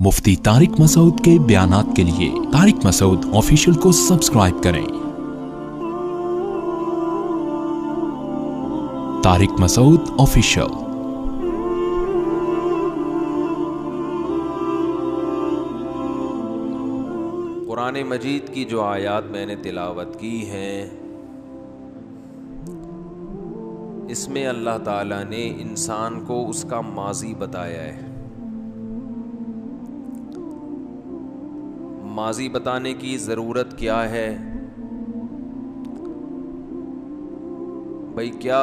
مفتی طارق مسعود کے بیانات کے لیے طارق مسعود آفیشیل کو سبسکرائب کریں۔ طارق مسعود آفیشیل۔ قرآن مجید کی جو آیات میں نے تلاوت کی ہیں، اس میں اللہ تعالیٰ نے انسان کو اس کا ماضی بتایا ہے۔ ماضی بتانے کی ضرورت کیا ہے؟ بھائی کیا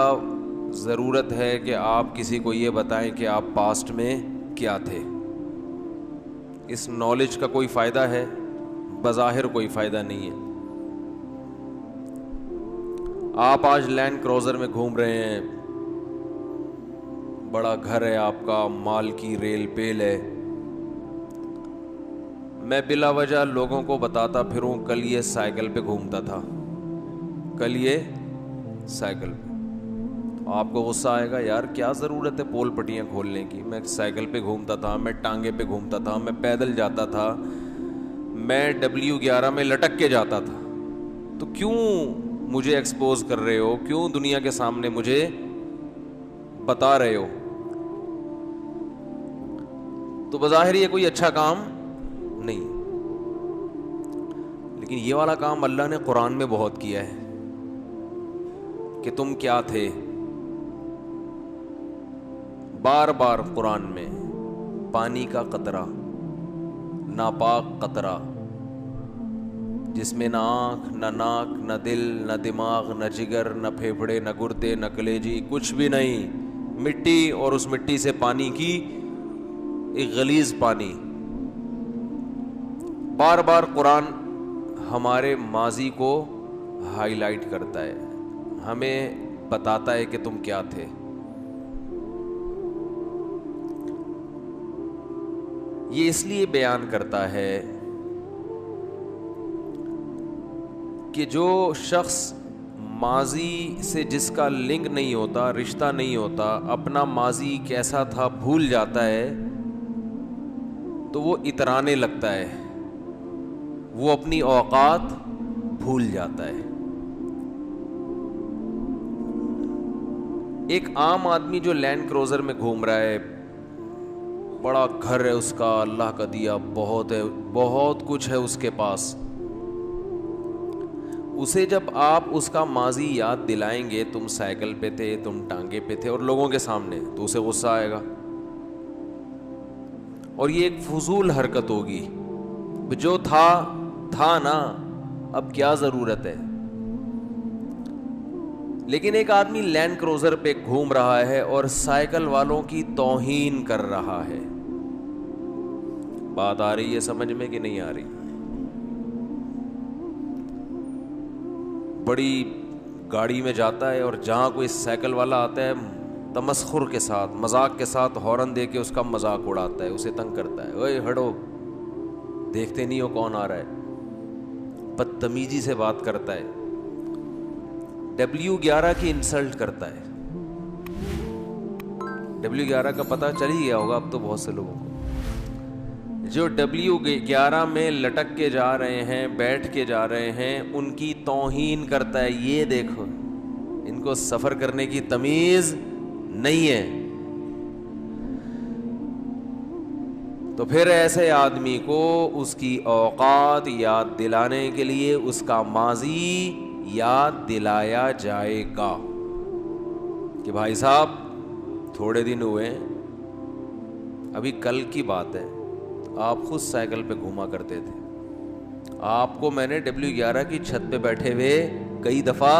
ضرورت ہے کہ آپ کسی کو یہ بتائیں کہ آپ پاسٹ میں کیا تھے؟ اس نالج کا کوئی فائدہ ہے؟ بظاہر کوئی فائدہ نہیں ہے۔ آپ آج لینڈ کروزر میں گھوم رہے ہیں، بڑا گھر ہے آپ کا، مال کی ریل پیل ہے۔ میں بلا وجہ لوگوں کو بتاتا پھروں کل یہ سائیکل پہ گھومتا تھا، کل یہ سائیکل پہ۔ آپ کو غصہ آئے گا، یار کیا ضرورت ہے پول پٹیاں کھولنے کی؟ میں سائیکل پہ گھومتا تھا، میں ٹانگے پہ گھومتا تھا، میں پیدل جاتا تھا، میں W11 میں لٹک کے جاتا تھا، تو کیوں مجھے ایکسپوز کر رہے ہو؟ کیوں دنیا کے سامنے مجھے بتا رہے ہو؟ تو بظاہر یہ کوئی اچھا کام نہیں، لیکن یہ والا کام اللہ نے قرآن میں بہت کیا ہے کہ تم کیا تھے۔ بار بار قرآن میں پانی کا قطرہ، ناپاک قطرہ، جس میں نہ آنکھ نہ ناک نہ دل نہ دماغ نہ جگر نہ پھیپھڑے نہ گردے نہ کلیجی، کچھ بھی نہیں، مٹی، اور اس مٹی سے پانی کی ایک غلیظ پانی۔ بار بار قرآن ہمارے ماضی کو ہائی لائٹ کرتا ہے، ہمیں بتاتا ہے کہ تم کیا تھے۔ یہ اس لیے بیان کرتا ہے کہ جو شخص ماضی سے جس کا لنک نہیں ہوتا، رشتہ نہیں ہوتا، اپنا ماضی کیسا تھا بھول جاتا ہے، تو وہ اترانے لگتا ہے، وہ اپنی اوقات بھول جاتا ہے۔ ایک عام آدمی جو لینڈ کروزر میں گھوم رہا ہے، بڑا گھر ہے اس کا، اللہ کا دیا بہت ہے، بہت کچھ ہے اس کے پاس، اسے جب آپ اس کا ماضی یاد دلائیں گے، تم سائیکل پہ تھے، تم ٹانگے پہ تھے، اور لوگوں کے سامنے، تو اسے غصہ آئے گا، اور یہ ایک فضول حرکت ہوگی۔ جو تھا نا، اب کیا ضرورت ہے؟ لیکن ایک آدمی لینڈ کروزر پہ گھوم رہا ہے اور سائیکل والوں کی توہین کر رہا ہے۔ بات آ رہی ہے سمجھ میں کہ نہیں آ رہی؟ بڑی گاڑی میں جاتا ہے اور جہاں کوئی سائیکل والا آتا ہے، تمسخر کے ساتھ، مذاق کے ساتھ ہارن دے کے اس کا مذاق اڑاتا ہے، اسے تنگ کرتا ہے، اوئے ہٹو، دیکھتے نہیں ہو کون آ رہا ہے، بدتمیزی سے بات کرتا ہے، W11 کی انسلٹ کرتا ہے۔ W11 کا پتہ چل ہی گیا ہوگا اب تو بہت سے لوگوں کو۔ جو W11 میں لٹک کے جا رہے ہیں، بیٹھ کے جا رہے ہیں، ان کی توہین کرتا ہے، یہ دیکھو ان کو سفر کرنے کی تمیز نہیں ہے۔ تو پھر ایسے آدمی کو اس کی اوقات یاد دلانے کے لیے اس کا ماضی یاد دلایا جائے گا کہ بھائی صاحب تھوڑے دن ہوئے، ابھی کل کی بات ہے، آپ خود سائیکل پہ گھوما کرتے تھے، آپ کو میں نے W11 کی چھت پہ بیٹھے ہوئے کئی دفعہ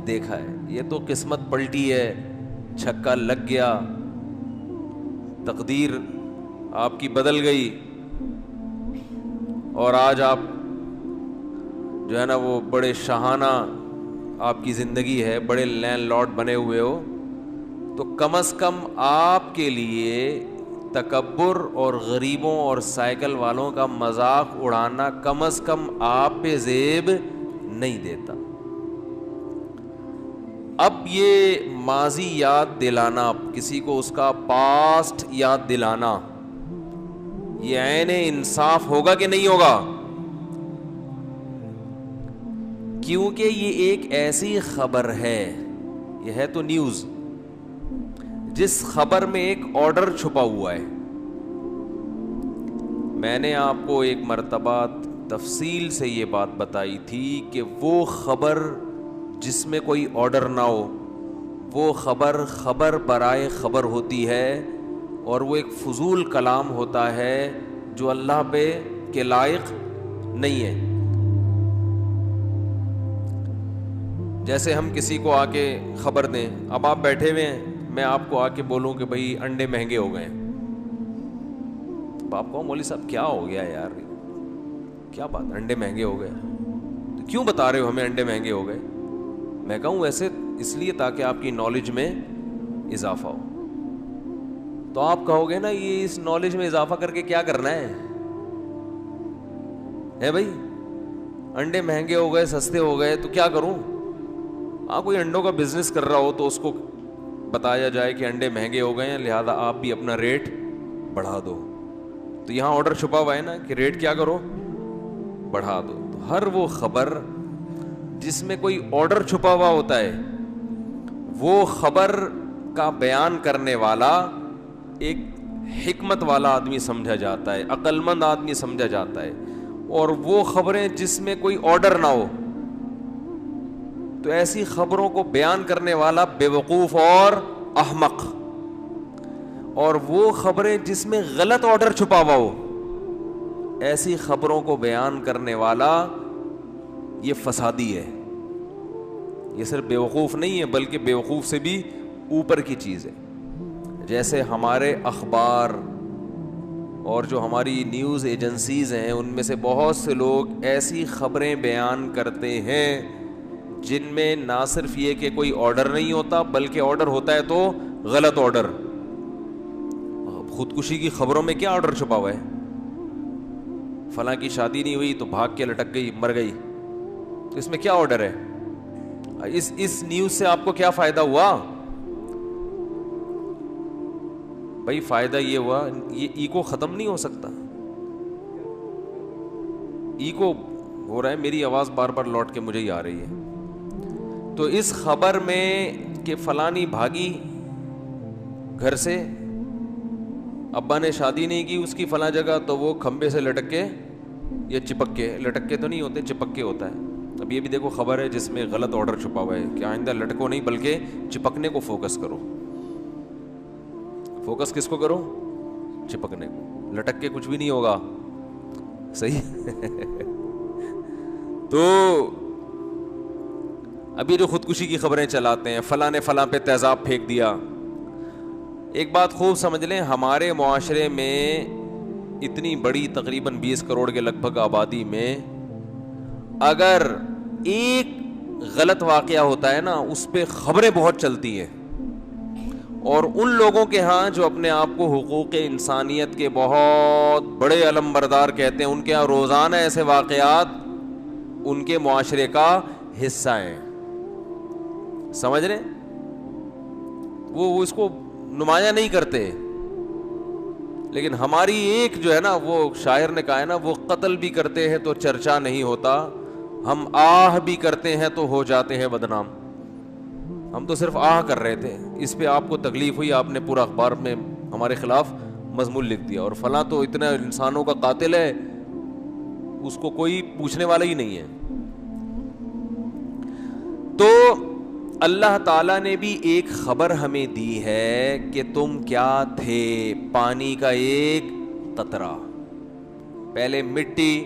دیکھا ہے، یہ تو قسمت پلٹی ہے، چھکا لگ گیا، تقدیر آپ کی بدل گئی، اور آج آپ جو ہے نا وہ بڑے شاہانہ آپ کی زندگی ہے، بڑے لینڈ لارڈ بنے ہوئے ہو، تو کم از کم آپ کے لیے تکبر اور غریبوں اور سائیکل والوں کا مذاق اڑانا کم از کم آپ پہ زیب نہیں دیتا۔ اب یہ ماضی یاد دلانا، کسی کو اس کا پاسٹ یاد دلانا، یہ عین انصاف ہوگا کہ نہیں ہوگا؟ کیونکہ یہ ایک ایسی خبر ہے، یہ ہے تو نیوز، جس خبر میں ایک آرڈر چھپا ہوا ہے. میں نے آپ کو ایک مرتبہ تفصیل سے یہ بات بتائی تھی کہ وہ خبر جس میں کوئی آرڈر نہ ہو، وہ خبر برائے خبر ہوتی ہے، اور وہ ایک فضول کلام ہوتا ہے جو اللہ پہ کے لائق نہیں ہے. جیسے ہم کسی کو آ کے خبر دیں، اب آپ بیٹھے ہوئے ہیں، میں آپ کو آ کے بولوں کہ بھائی انڈے مہنگے ہو گئے ہیں. آپ کو مولوی صاحب کیا ہو گیا یار، کیا بات، انڈے مہنگے ہو گئے، تو کیوں بتا رہے ہو ہمیں انڈے مہنگے ہو گئے؟ میں کہوں ویسے اس لیے تاکہ آپ کی نالج میں اضافہ ہو. تو آپ کہو گے نا یہ اس نالج میں اضافہ کر کے کیا کرنا ہے بھائی، انڈے مہنگے ہو گئے، سستے ہو گئے تو کیا کروں؟ کوئی انڈوں کا بزنس کر رہا ہو تو اس کو بتایا جائے کہ انڈے مہنگے ہو گئے ہیں، لہذا آپ بھی اپنا ریٹ بڑھا دو. تو یہاں آرڈر چھپا ہوا ہے نا کہ ریٹ کیا کرو، بڑھا دو. تو ہر وہ خبر جس میں کوئی آرڈر چھپا ہوا ہوتا ہے، وہ خبر کا بیان کرنے والا ایک حکمت والا آدمی سمجھا جاتا ہے، عقل مند آدمی سمجھا جاتا ہے. اور وہ خبریں جس میں کوئی آرڈر نہ ہو، تو ایسی خبروں کو بیان کرنے والا بے وقوف اور احمق. اور وہ خبریں جس میں غلط آرڈر چھپا ہوا ہو، ایسی خبروں کو بیان کرنے والا یہ فسادی ہے. یہ صرف بے وقوف نہیں ہے بلکہ بے وقوف سے بھی اوپر کی چیز ہے. جیسے ہمارے اخبار اور جو ہماری نیوز ایجنسیز ہیں، ان میں سے بہت سے لوگ ایسی خبریں بیان کرتے ہیں جن میں نہ صرف یہ کہ کوئی آرڈر نہیں ہوتا بلکہ آرڈر ہوتا ہے تو غلط آرڈر. خودکشی کی خبروں میں کیا آرڈر چھپا ہوا ہے؟ فلاں کی شادی نہیں ہوئی تو بھاگ کے لٹک گئی، مر گئی، تو اس میں کیا آرڈر ہے؟ اس نیوز سے آپ کو کیا فائدہ ہوا بھائی؟ فائدہ یہ ہوا، یہ ایگو ختم نہیں ہو سکتا. ایگو ہو رہا ہے، میری آواز بار بار لوٹ کے مجھے ہی آ رہی ہے. تو اس خبر میں کہ فلانی بھاگی گھر سے، ابا نے شادی نہیں کی اس کی فلاں جگہ، تو وہ کھمبے سے لٹک کے یا چپک کے، لٹک کے تو نہیں ہوتے، چپک کے ہوتا ہے. اب یہ بھی دیکھو خبر ہے جس میں غلط آرڈر چھپا ہوا ہے کہ آئندہ لٹکو نہیں بلکہ چپکنے کو فوکس کرو. فوکس کس کو کرو؟ چپکنے کو. لٹک کے کچھ بھی نہیں ہوگا، صحیح. تو ابھی جو خودکشی کی خبریں چلاتے ہیں، فلاں نے فلاں پہ تیزاب پھینک دیا. ایک بات خوب سمجھ لیں، ہمارے معاشرے میں اتنی بڑی تقریباً 20 کروڑ کے لگ بھگ آبادی میں اگر ایک غلط واقعہ ہوتا ہے نا، اس پہ خبریں بہت چلتی ہیں. اور ان لوگوں کے ہاں جو اپنے آپ کو حقوق انسانیت کے بہت بڑے علم بردار کہتے ہیں، ان کے ہاں روزانہ ایسے واقعات ان کے معاشرے کا حصہ ہیں. سمجھ رہے؟ وہ اس کو نمایاں نہیں کرتے. لیکن ہماری ایک جو ہے نا، وہ شاعر نے کہا ہے نا، وہ قتل بھی کرتے ہیں تو چرچا نہیں ہوتا، ہم آہ بھی کرتے ہیں تو ہو جاتے ہیں بدنام. ہم تو صرف آہ کر رہے تھے، اس پہ آپ کو تکلیف ہوئی، آپ نے پورا اخبار میں ہمارے خلاف مضمون لکھ دیا، اور فلاں تو اتنا انسانوں کا قاتل ہے، اس کو کوئی پوچھنے والا ہی نہیں ہے. تو اللہ تعالیٰ نے بھی ایک خبر ہمیں دی ہے کہ تم کیا تھے، پانی کا ایک قطرہ. پہلے مٹی،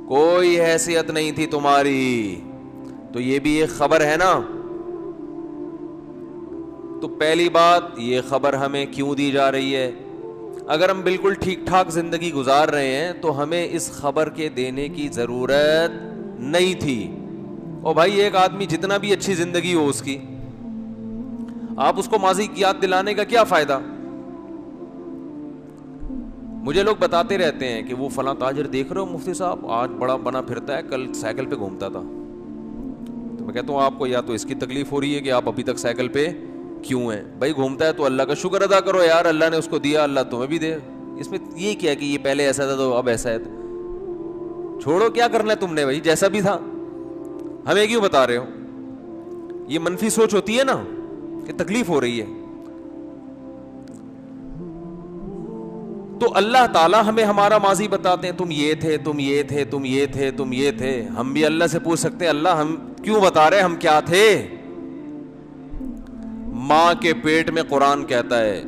کوئی حیثیت نہیں تھی تمہاری، تو یہ بھی ایک خبر ہے نا. تو پہلی بات، یہ خبر ہمیں کیوں دی جا رہی ہے؟ اگر ہم بالکل ٹھیک ٹھاک زندگی گزار رہے ہیں تو ہمیں اس خبر کے دینے کی ضرورت نہیں تھی. اور بھائی ایک آدمی جتنا بھی اچھی زندگی ہو اس کی، آپ اس کو ماضی کی یاد دلانے کا کیا فائدہ؟ مجھے لوگ بتاتے رہتے ہیں کہ وہ فلاں تاجر دیکھ رہے ہو مفتی صاحب، آج بڑا بنا پھرتا ہے، کل سائیکل پہ گھومتا تھا. تو میں کہتا ہوں آپ کو یا تو اس کی تکلیف ہو رہی ہے کہ آپ ابھی تک سائیکل پہ کیوں ہیں. بھائی گھومتا ہے تو اللہ کا شکر ادا کرو یار، اللہ نے اس کو دیا، اللہ تمہیں بھی دے. اس میں یہ کیا کہ یہ پہلے ایسا تھا تو اب ایسا ہے. چھوڑو, کیا کرنا ہے تم نے بھائی, جیسا بھی تھا. ہمیں کیوں بتا رہے ہو؟ یہ منفی سوچ ہوتی ہے نا کہ تکلیف ہو رہی ہے. تو اللہ تعالیٰ ہمیں ہمارا ماضی بتاتے ہیں, تم یہ تھے, تم یہ تھے, تم یہ تھے, تم یہ تھے. ہم بھی اللہ سے پوچھ سکتے ہیں, اللہ ہم کیوں بتا رہے, ہم کیا تھے؟ ماں کے پیٹ میں قرآن کہتا ہے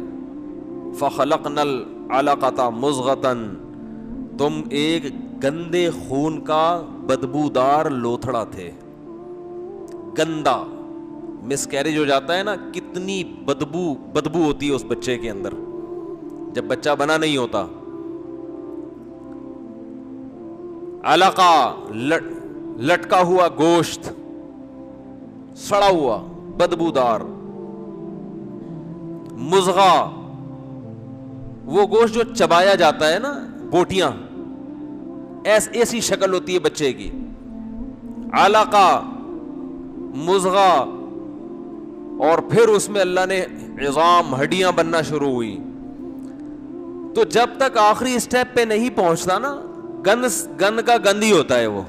فَخَلَقْنَا الْعَلَقَةَ مُضْغَةً, تم ایک گندے خون کا بدبودار لوتھڑا تھے. گندا مس کیریج ہو جاتا ہے نا, کتنی بدبو ہوتی ہے اس بچے کے اندر جب بچہ بنا نہیں ہوتا. علقہ لٹکا ہوا گوشت, سڑا ہوا بدبودار. مضغہ وہ گوشت جو چبایا جاتا ہے نا, بوٹیاں, ایسی شکل ہوتی ہے بچے کی. علقہ, مضغہ, اور پھر اس میں اللہ نے عظام, ہڈیاں بننا شروع ہوئی. تو جب تک آخری اسٹیپ پہ نہیں پہنچتا نا, گند کا گند ہی ہوتا ہے. وہ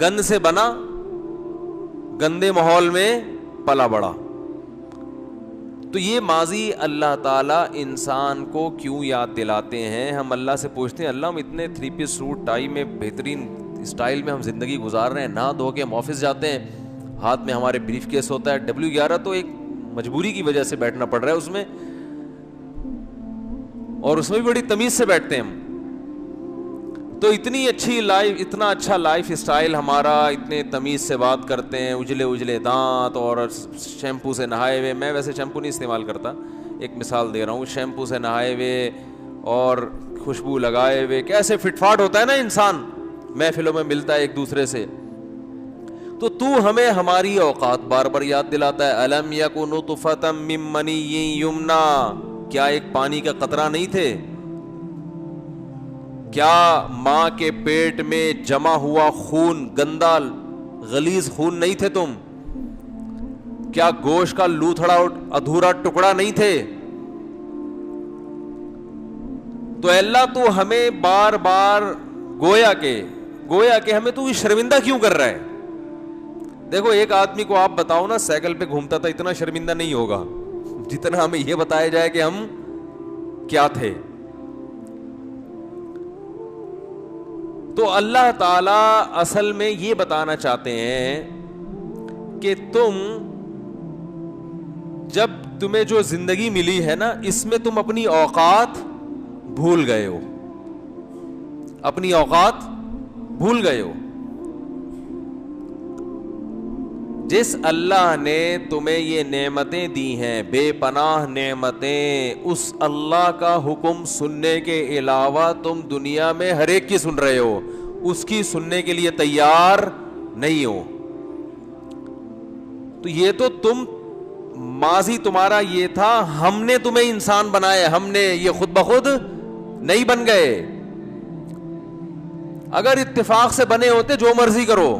گند سے بنا, گندے ماحول میں پلا بڑا. تو یہ ماضی اللہ تعالیٰ انسان کو کیوں یاد دلاتے ہیں؟ ہم اللہ سے پوچھتے ہیں, اللہ ہم اتنے 3 پیس سوٹ ٹائی میں بہترین اسٹائل میں ہم زندگی گزار رہے ہیں, نہا دھو کے ہم آفس جاتے ہیں, ہاتھ میں ہمارے بریف کیس ہوتا ہے. W11 تو ایک مجبوری کی وجہ سے بیٹھنا پڑ رہا ہے اس میں, اور اس میں بھی بڑی تمیز سے بیٹھتے ہیں ہم. تو اتنی اچھی لائف, اتنا اچھا لائف اسٹائل ہمارا, اتنے تمیز سے بات کرتے ہیں, اجلے دانت اور شیمپو سے نہائے ہوئے. میں ویسے شیمپو نہیں استعمال کرتا, ایک مثال دے رہا ہوں. شیمپو سے نہائے ہوئے اور خوشبو لگائے ہوئے, کیسے فٹ فاٹ ہوتا ہے نا انسان, محفلوں میں ملتا ہے ایک دوسرے سے. تو ہمیں ہماری اوقات بار بار یاد دلاتا ہے. الم یکن نطفۃ من منی یمنا, کیا ایک پانی کا قطرہ نہیں تھے؟ کیا ماں کے پیٹ میں جمع ہوا خون, گندا غلیظ خون نہیں تھے تم؟ کیا گوشت کا لوتھڑا ادھورا ٹکڑا نہیں تھے؟ تو اللہ تو ہمیں بار بار گویا کہ ہمیں تو شرمندہ کیوں کر رہا ہے؟ دیکھو, ایک آدمی کو آپ بتاؤ نا سائیکل پہ گھومتا تھا, اتنا شرمندہ نہیں ہوگا جتنا ہمیں یہ بتایا جائے کہ ہم کیا تھے. تو اللہ تعالیٰ اصل میں یہ بتانا چاہتے ہیں کہ جب تمہیں جو زندگی ملی ہے نا, اس میں تم اپنی اوقات بھول گئے ہو, اپنی اوقات بھول گئے ہو. جس اللہ نے تمہیں یہ نعمتیں دی ہیں, بے پناہ نعمتیں, اس اللہ کا حکم سننے کے علاوہ تم دنیا میں ہر ایک کی سن رہے ہو, اس کی سننے کے لیے تیار نہیں ہو. تو یہ تو تم ماضی تمہارا یہ تھا, ہم نے تمہیں انسان بنایا, ہم نے, یہ خود بخود نہیں بن گئے. اگر اتفاق سے بنے ہوتے جو مرضی کرو,